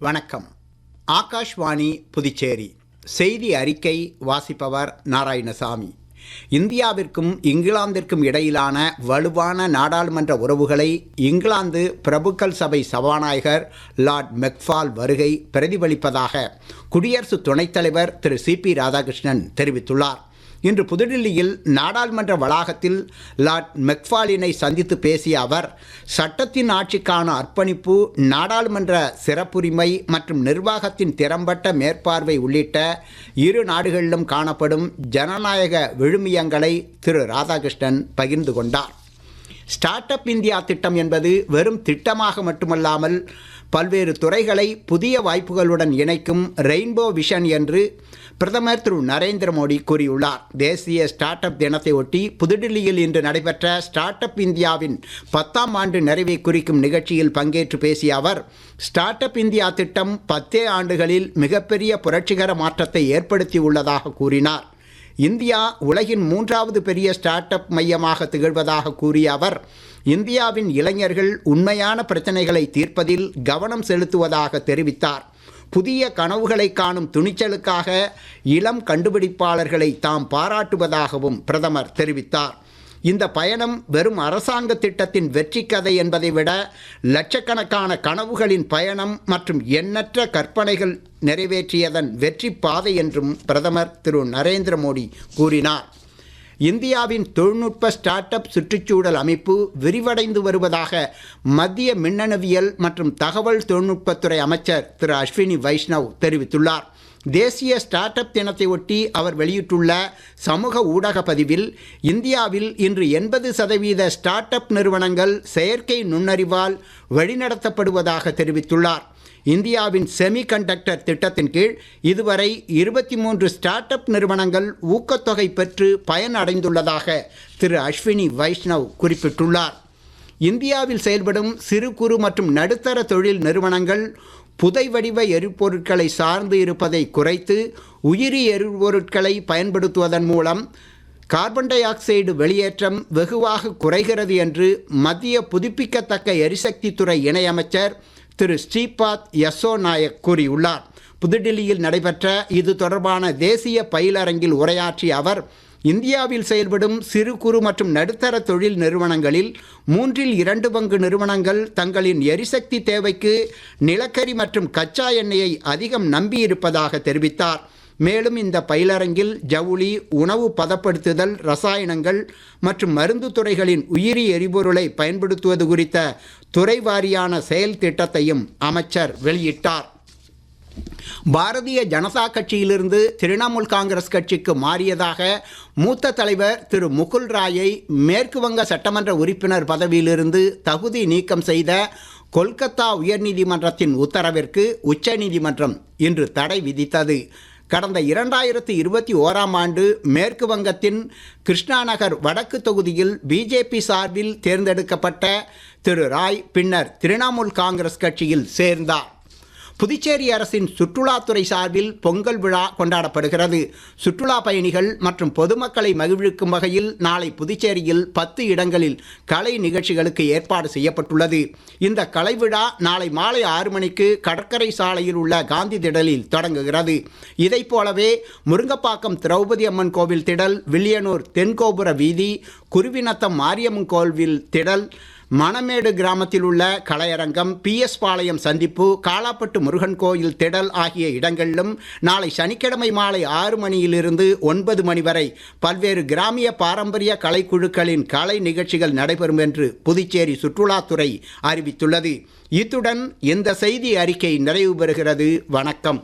வணக்கம். ஆகாஷ்வாணி புதுச்சேரி செய்தி அறிக்கை வாசிப்பவர் நாராயணசாமி. இந்தியாவிற்கும் இங்கிலாந்திற்கும் இடையிலான வலுவான நாடாளுமன்ற உறவுகளை இங்கிலாந்து பிரபுக்கள் சபை சபாநாயகர் லார்ட் மெக்ஃபால் வருகை பிரதிபலிப்பதாக குடியரசு துணைத் தலைவர் திரு சி.பி. ராதாகிருஷ்ணன் தெரிவித்துள்ளார். இன்று புதுடில்லியில் நாடாளுமன்ற வளாகத்தில் லார்ட் மெக்ஃபாலினை சந்தித்து பேசிய அவர், சட்டத்தின் ஆட்சிக்கான அர்ப்பணிப்பு, நாடாளுமன்ற சிறப்புரிமை மற்றும் நிர்வாகத்தின் திறம்பட்ட மேற்பார்வை உள்ளிட்ட இரு நாடுகளிலும் காணப்படும் ஜனநாயக விழுமியங்களை திரு ராதாகிருஷ்ணன் பகிர்ந்து கொண்டார். ஸ்டார்ட் அப் இந்தியா திட்டம் என்பது வெறும் திட்டமாக மட்டுமல்லாமல் பல்வேறு துறைகளை புதிய வாய்ப்புகளுடன் இணைக்கும் ரெயின்போ விஷன் என்று பிரதமர் திரு நரேந்திர மோடி கூறியுள்ளார். தேசிய ஸ்டார்ட் அப் தினத்தை ஒட்டி புதுடில்லியில் இன்று நடைபெற்ற ஸ்டார்ட் அப் இந்தியாவின் 10ஆம் ஆண்டு நிறைவை குறிக்கும் நிகழ்ச்சியில் பங்கேற்று பேசிய அவர், ஸ்டார்ட் அப் இந்தியா திட்டம் 10 ஆண்டுகளில் மிகப்பெரிய புரட்சிகர மாற்றத்தை ஏற்படுத்தியுள்ளதாக கூறினார். இந்தியா உலகின் 3வது பெரிய ஸ்டார்ட் அப் மையமாக திகழ்வதாக கூறிய அவர், இந்தியாவின் இளைஞர்கள் உண்மையான பிரச்சனைகளை தீர்ப்பதில் கவனம் செலுத்துவதாக தெரிவித்தார். புதிய கனவுகளை காணும் துணிச்சலுக்காக இளம் கண்டுபிடிப்பாளர்களை தாம் பாராட்டுவதாகவும் பிரதமர் தெரிவித்தார். இந்த பயணம் வெறும் அரசாங்க திட்டத்தின் வெற்றி கதை என்பதை விட லட்சக்கணக்கான கனவுகளின் பயணம் மற்றும் எண்ணற்ற கற்பனைகள் நிறைவேற்றியதன் வெற்றி பாதை என்றும் பிரதமர் திரு நரேந்திர மோடி கூறினார். இந்தியாவின் தொழில்நுட்ப ஸ்டார்ட் அப் சுற்றுச்சூழல் அமைப்பு விரிவடைந்து வருவதாக மத்திய மின்னணுவியல் மற்றும் தகவல் தொழில்நுட்பத்துறை அமைச்சர் திரு அஸ்வினி வைஷ்ணவ் தெரிவித்துள்ளார். தேசிய ஸ்டார்ட் அப் தினத்தை ஒட்டி அவர் வெளியிட்டுள்ள சமூக ஊடக பதிவில், இந்தியாவில் இன்று 80% ஸ்டார்ட் அப் நிறுவனங்கள் செயற்கை நுண்ணறிவால் வழிநடத்தப்படுவதாக தெரிவித்துள்ளார். இந்தியாவின் செமிகண்டக்டர் திட்டத்தின் கீழ் இதுவரை 23 ஸ்டார்ட் அப் நிறுவனங்கள் ஊக்கத்தொகை பெற்று பயனடைந்துள்ளதாக திரு அஸ்வினி வைஷ்ணவ் குறிப்பிட்டுள்ளார். இந்தியாவில் செயல்படும் சிறு குறு மற்றும் நடுத்தர தொழில் நிறுவனங்கள் புதை வடிவ எரிபொருட்களை சார்ந்து இருப்பதை குறைத்து உயிரி எரிபொருட்களை பயன்படுத்துவதன் மூலம் கார்பன் டை ஆக்சைடு வெளியேற்றம் வெகுவாக குறைகிறது என்று மத்திய புதுப்பிக்கத்தக்க எரிசக்தித்துறை இணையமைச்சர் திரு ஸ்ரீபாத் யசோ நாயக் கூறியுள்ளார். புதுடில்லியில் நடைபெற்ற இது தொடர்பான தேசிய பயிலரங்கில் உரையாற்றிய அவர், இந்தியாவில் செயல்படும் சிறு குறு மற்றும் நடுத்தர தொழில் நிறுவனங்களில் 2/3 பங்கு நிறுவனங்கள் தங்களின் எரிசக்தி தேவைக்கு நிலக்கரி மற்றும் கச்சா எண்ணெயை அதிகம் நம்பியிருப்பதாக தெரிவித்தார். மேலும் இந்த பயிலரங்கில் ஜவுளி, உணவு பதப்படுத்துதல், ரசாயனங்கள் மற்றும் மருந்து துறைகளின் உயிரி எரிபொருளை பயன்படுத்துவது குறித்த துறை வாரியான செயல் திட்டத்தையும் அமைச்சர் வெளியிட்டார். பாரதிய ஜனதா கட்சியிலிருந்து திரிணாமுல் காங்கிரஸ் கட்சிக்கு மாறியதாக மூத்த தலைவர் திரு முகுல் ராயை மேற்கு வங்க சட்டமன்ற உறுப்பினர் பதவியிலிருந்து தகுதி நீக்கம் செய்த கொல்கத்தா உயர்நீதிமன்றத்தின் உத்தரவிற்கு உச்சநீதிமன்றம் இன்று தடை விதித்தது. கடந்த 2021ஆம் ஆண்டு மேற்கு வங்கத்தின் கிருஷ்ணா நகர் வடக்கு தொகுதியில் பிஜேபி சார்பில் தேர்ந்தெடுக்கப்பட்ட திரு ராய் பின்னர் திரிணாமுல் காங்கிரஸ் கட்சியில் சேர்ந்தார். புதுச்சேரி அரசின் சுற்றுலாத்துறை சார்பில் பொங்கல் விழா கொண்டாடப்படுகிறது. சுற்றுலா பயணிகள் மற்றும் பொதுமக்களை மகிழ்விக்கும் வகையில் நாளை புதுச்சேரியில் 10 இடங்களில் கலை நிகழ்ச்சிகளுக்கு ஏற்பாடு செய்யப்பட்டுள்ளது. இந்த கலை விழா நாளை மாலை 6 மணிக்கு கடற்கரை சாலையில் உள்ள காந்தி திடலில் தொடங்குகிறது. இதைப் போலவே முருங்கப்பாக்கம் திரௌபதி அம்மன் கோவில் திடல், வில்லியனூர் தென்கோபுர வீதி, குருவிநத்தம் மாரியம்மன் கோவில் திடல், மணமேடு கிராமத்தில் உள்ள கலையரங்கம், PS பாளையம் சந்திப்பு, காலாப்பட்டு முருகன் கோயில் திடல் ஆகிய இடங்களிலும் நாளை சனிக்கிழமை மாலை 6 மணியிலிருந்து 9 மணி வரை பல்வேறு கிராமிய பாரம்பரிய கலைக்குழுக்களின் கலை நிகழ்ச்சிகள் நடைபெறும் என்று புதுச்சேரி சுற்றுலாத்துறை அறிவித்துள்ளது. இத்துடன் இந்த செய்தி அறிக்கை நிறைவு பெறுகிறது. வணக்கம்.